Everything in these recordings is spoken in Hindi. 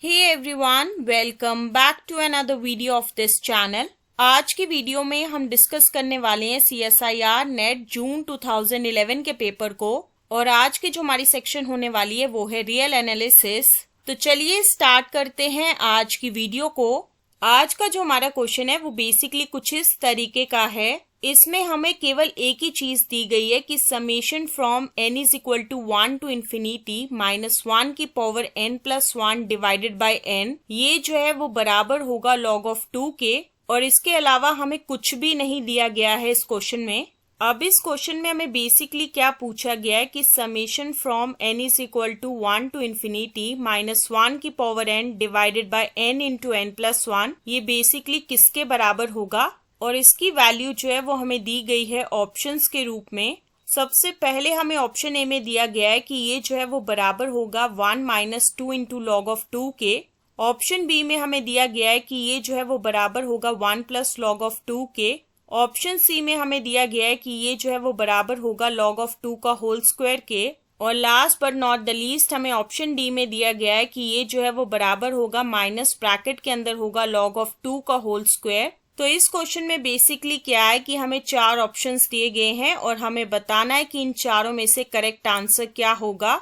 Hey everyone, welcome back to another video of this channel. आज की वीडियो में हम डिस्कस करने वाले हैं CSIR नेट जून 2011 के पेपर को और आज की जो हमारी सेक्शन होने वाली है वो है रियल एनालिसिस। तो चलिए स्टार्ट करते हैं आज की वीडियो को। आज का जो हमारा क्वेश्चन है वो बेसिकली कुछ इस तरीके का है। इसमें हमें केवल एक ही चीज दी गई है कि summation from n is equal to 1 to infinity -1 की power n plus 1 divided by n, ये जो है वो बराबर होगा log ऑफ 2 के। और इसके अलावा हमें कुछ भी नहीं दिया गया है इस क्वेश्चन में। अब इस क्वेश्चन में हमें बेसिकली क्या पूछा गया है कि summation from n is equal to 1 to infinity -1 की power n divided by n into n plus 1, ये बेसिकली किसके बराबर होगा। और इसकी वैल्यू जो है वो हमें दी गई है ऑप्शंस के रूप में। सबसे पहले हमें ऑप्शन ए में दिया गया है कि ये जो है वो बराबर होगा 1 माइनस 2 इंटू लॉग ऑफ 2 के। ऑप्शन बी में हमें दिया गया है कि ये जो है वो बराबर होगा 1 प्लस लॉग ऑफ 2 के। ऑप्शन सी में हमें दिया गया है कि ये जो है वो बराबर होगा log ऑफ 2 का होल स्क्वायर के। और last but not the least हमें ऑप्शन डी में दिया गया है कि ये जो है वो बराबर होगा माइनस ब्रैकेट के अंदर होगा log ऑफ 2 का होल स्क्वायर। तो इस क्वेश्चन में बेसिकली क्या है कि हमें 4 ऑप्शंस दिए गए हैं और हमें बताना है कि इन चारों में से करेक्ट आंसर क्या होगा।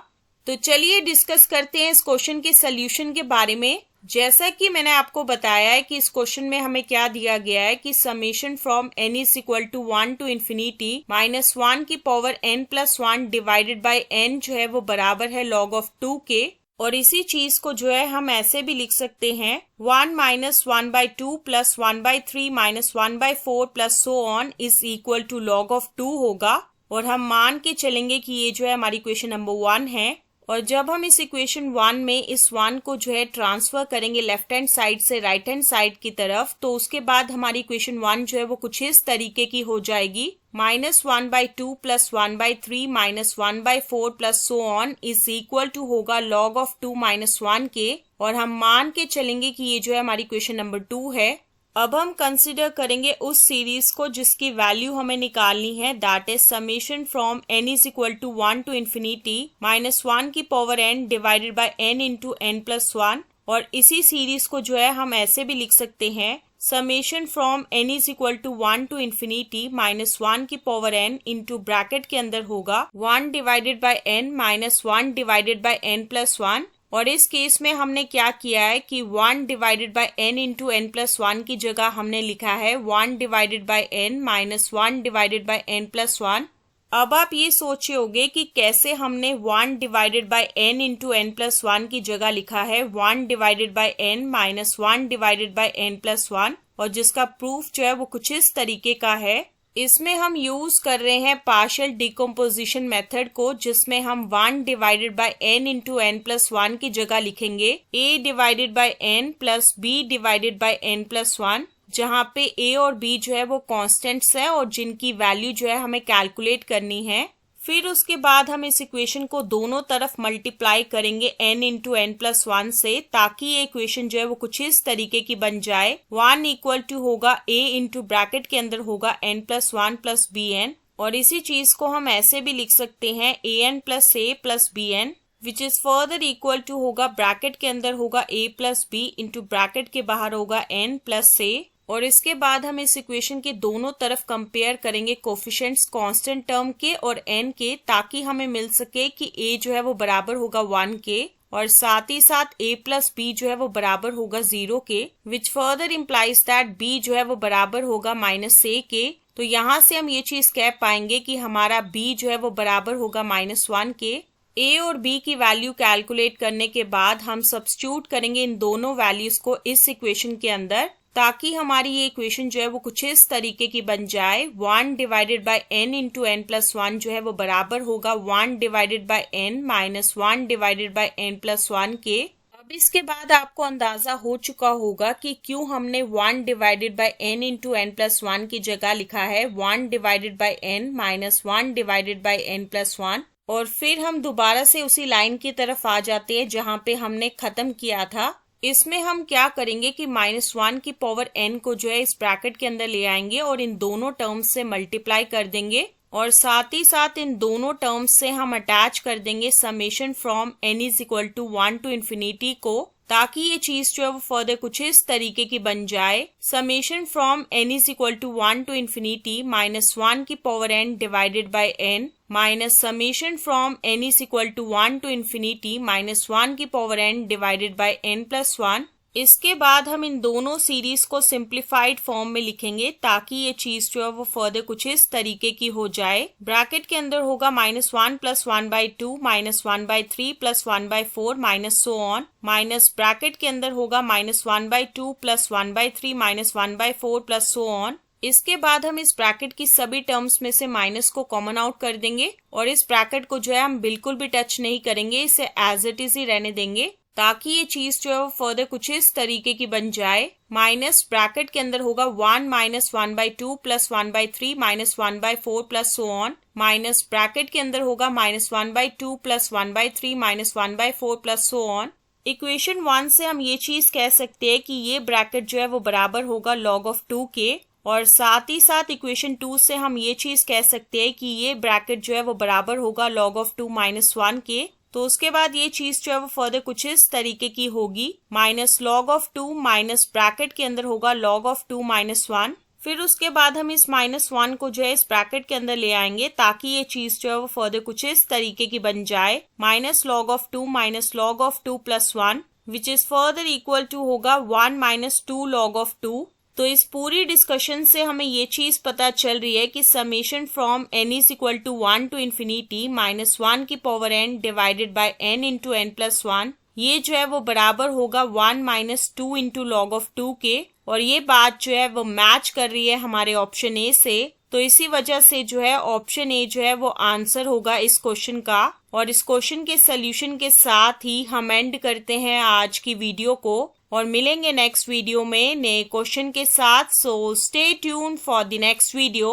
तो चलिए डिस्कस करते हैं इस क्वेश्चन के सॉल्यूशन के बारे में। जैसा कि मैंने आपको बताया है कि इस क्वेश्चन में हमें क्या दिया गया है कि summation from n is equal to 1 to infinity -1 की power n plus 1 divided by n जो है वो बराबर है log ऑफ 2 के। और इसी चीज को जो है हम ऐसे भी लिख सकते हैं 1 minus 1/2 plus 1/3 minus 1/4 plus so on is equal to log of 2 होगा। और हम मान के चलेंगे कि ये जो है हमारी इक्वेशन नंबर 1 है। और जब हम इस इक्वेशन 1 में इस 1 को जो है ट्रांसफर करेंगे लेफ्ट हैंड साइड से राइट हैंड साइड की तरफ, तो उसके बाद हमारी इक्वेशन 1 जो है वो कुछ इस तरीके की हो जाएगी -1/2 plus 1/3 minus 1/4 plus so on is equal to होगा log ऑफ 2 माइनस 1 के। और हम मान के चलेंगे कि ये जो है हमारी इक्वेशन नंबर 2 है। अब हम कंसिडर करेंगे उस सीरीज को जिसकी वैल्यू हमें निकालनी है, that is summation from n is equal to 1 to infinity -1 की power n divided by n into n plus 1। और इसी सीरीज को जो है हम ऐसे भी लिख सकते हैं summation from n is equal to 1 to infinity -1 की पावर n इंटू ब्रैकेट के अंदर होगा 1 divided by n minus 1 divided by n plus 1। और इस केस में हमने क्या किया है कि 1 divided by n into n plus 1 की जगह हमने लिखा है 1 divided by n minus 1 divided by n plus 1। अब आप ये सोचे होंगे कि कैसे हमने 1 divided by n into n plus 1 की जगह लिखा है 1 divided by n minus 1 divided by n plus 1, और जिसका प्रूफ जो है वो कुछ इस तरीके का है। इसमें हम यूज कर रहे हैं पार्शियल डिकम्पोजिशन मेथड को, जिसमें हम 1 divided by n into n plus 1 की जगह लिखेंगे a divided by n plus b divided by n plus 1, जहाँ पे a और b जो है वो कॉन्स्टेंट्स है और जिनकी वैल्यू जो है हमें कैलकुलेट करनी है। फिर उसके बाद हम इस इक्वेशन को दोनों तरफ मल्टीप्लाई करेंगे n इंटू n प्लस 1 से, ताकि ये इक्वेशन जो है वो कुछ इस तरीके की बन जाए 1 इक्वल टू होगा a इंटू ब्रैकेट के अंदर होगा n प्लस 1 प्लस bn। और इसी चीज को हम ऐसे भी लिख सकते हैं an plus a plus bn, which is further equal to होगा ब्रैकेट के अंदर होगा a plus b into bracket के बाहर होगा n प्लस a। और इसके बाद हम इस इक्वेशन के दोनों तरफ कंपेयर करेंगे कोफिशिएंट्स कांस्टेंट टर्म के और n के, ताकि हमें मिल सके कि a जो है वो बराबर होगा 1 के और साथ ही साथ a प्लस b जो है वो बराबर होगा 0 के, which further implies that b जो है वो बराबर होगा -a के। तो यहाँ से हम ये चीज कह पाएंगे कि हमारा b जो है वो बराबर होगा -1 के। a और b की वैल्यू कैलकुलेट करने के बाद हम सब्स्टिट्यूट करेंगे इन दोनों वैल्यूज को इस इक्वेशन के अंदर, ताकि हमारी ये इक्वेशन जो है वो कुछ इस तरीके की बन जाए 1 divided by n into n plus 1 जो है वो बराबर होगा 1 divided by n minus 1 divided by n plus 1 के। अब इसके बाद आपको अंदाजा हो चुका होगा कि क्यों हमने 1 divided by n into n plus 1 की जगह लिखा है 1 divided by n minus 1 divided by n plus 1। और फिर हम दोबारा से उसी लाइन की तरफ आ जाते हैं जहाँ पे हमने खत्म किया था। इसमें हम क्या करेंगे कि -1 की पावर n को जो है इस ब्रैकेट के अंदर ले आएंगे और इन दोनों टर्म्स से मल्टीप्लाई कर देंगे। और साथ ही साथ इन दोनों टर्म्स से हम अटैच कर देंगे summation from n is equal to 1 to infinity को, ताकि ये चीज जो है वो फर्दर कुछ इस तरीके की बन जाए। Summation from n is equal to 1 to infinity minus 1 की power n divided by n minus summation from n is equal to 1 to infinity minus 1 की power n divided by n plus 1। इसके बाद हम इन दोनों सीरीज को सिंप्लीफाइड फॉर्म में लिखेंगे ताकि ये चीज जो है वो फर्दर कुछ इस तरीके की हो जाए। ब्रैकेट के अंदर होगा -1 plus 1/2 minus 1/3 plus 1/4 minus so on, minus bracket के अंदर होगा -1/2 plus 1/3 minus 1/4 plus so on. इसके बाद हम इस ब्रैकेट की सभी टर्म्स में से माइनस को कॉमन आउट कर देंगे और इस ब्रैकेट को जो है हम बिल्कुल भी टच नहीं करेंगे, इसे एज इट इज ही रहने देंगे ताकि ये चीज जो है वो फर्दर कुछ इस तरीके की बन जाए। माइनस ब्रैकेट के अंदर होगा 1 minus 1/2 plus 1/3 minus 1/4 plus so on, minus bracket के अंदर होगा -1/2 plus 1/3 minus 1/4 plus so on. Equation 1 से हम ये चीज कह सकते हैं कि ये ब्रैकेट जो है वो बराबर होगा log ऑफ 2 के, और साथ ही साथ इक्वेशन 2 से हम ये चीज कह सकते हैं कि ये ब्रैकेट जो है वो बराबर होगा log ऑफ 2 माइनस 1 के। तो उसके बाद ये चीज जो है वो फर्दर कुछ इस तरीके की होगी, minus log of 2 minus bracket के अंदर होगा log ऑफ 2 माइनस 1। फिर उसके बाद हम इस -1 को जो है इस ब्रैकेट के अंदर ले आएंगे ताकि ये चीज जो है वो फर्दर कुछ इस तरीके की बन जाए, minus log of 2 minus log of 2 plus 1 which is further equal to होगा 1 माइनस 2 log ऑफ 2। तो इस पूरी डिस्कशन से हमें ये चीज पता चल रही है कि summation from n is equal to 1 to infinity minus 1 की power n divided by n into n plus 1, ये जो है वो बराबर होगा 1 माइनस 2 इंटू log ऑफ 2 के, और ये बात जो है वो मैच कर रही है हमारे ऑप्शन ए से। तो इसी वजह से जो है ऑप्शन ए जो है वो आंसर होगा इस क्वेश्चन का। और इस क्वेश्चन के सोल्यूशन के साथ ही हम एंड करते हैं आज की वीडियो को और मिलेंगे नेक्स्ट वीडियो में नए क्वेश्चन के साथ। So stay tune for the next video.